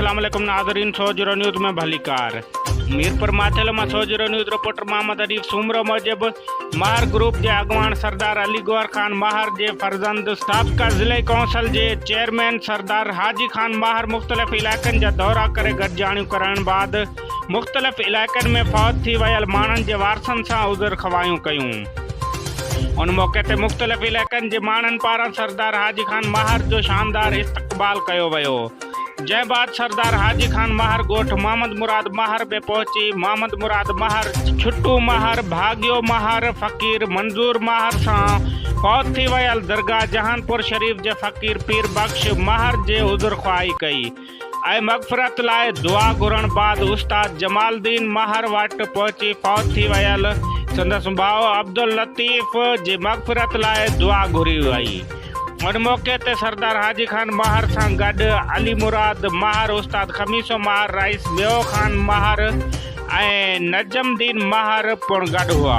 अस्सलाम वालेकुम नाज़रीन, 100 न्यूज़ में भलीकार। मीरपुर माथेल में 100 न्यूज़ रिपोर्टर मोहम्मद अरीफ सूमरो मूजिब माहर ग्रुप के अगवान सरदार अली गौहर खान माहर के फर्जंद साबिक़ा ज़िले कौंसल के चेयरमैन सरदार हाजी खान माहर मुख़्तलिफ़ इलाक़नि जा दौरा करे गॾिजाणियूं करण बाद मुख़्तलिफ़ इलाक़नि में फौत थी वियल माण्हुनि के वारसनि सां उज़र ख़वायूं कयूं। उन मौके ते मुख़्तलिफ़ इलाक़नि के माण्हुनि पारां सरदार हाजी खान माहर जो शानदार इस्तक़बाल कयो वियो। जंहिं बाद सरदार हाजी खान माहर गोठ मोहम्मद मुराद माहर पे पहुंची मोहम्मद मुराद माहर, छुट्टू माहर, भाग्यो माहर, फ़कीर मंजूर माहर सां फौत थी वियल दरगाह जहानपुर शरीफ के फ़कीर पीर बख्श माहर जे उज़र ख़्वाही कई ऐं मग़फ़िरत लाइ दुआ घुरण बाद उस्ताद जमालुद्दीन माहर वट पहुंची फौत थी वियल संदसि भाउ अब्दुल लतीफ़ जी मग़फ़िरत लाइ दुआ घुरी वई। उन मौके ते सरदार हाजी खान माहर सां गॾु अली मुराद माहर, उस्ताद खमीसो माहर, रईस मेओ खान माहर ऐं नजमुद्दीन माहर पिणु गॾु हुआ।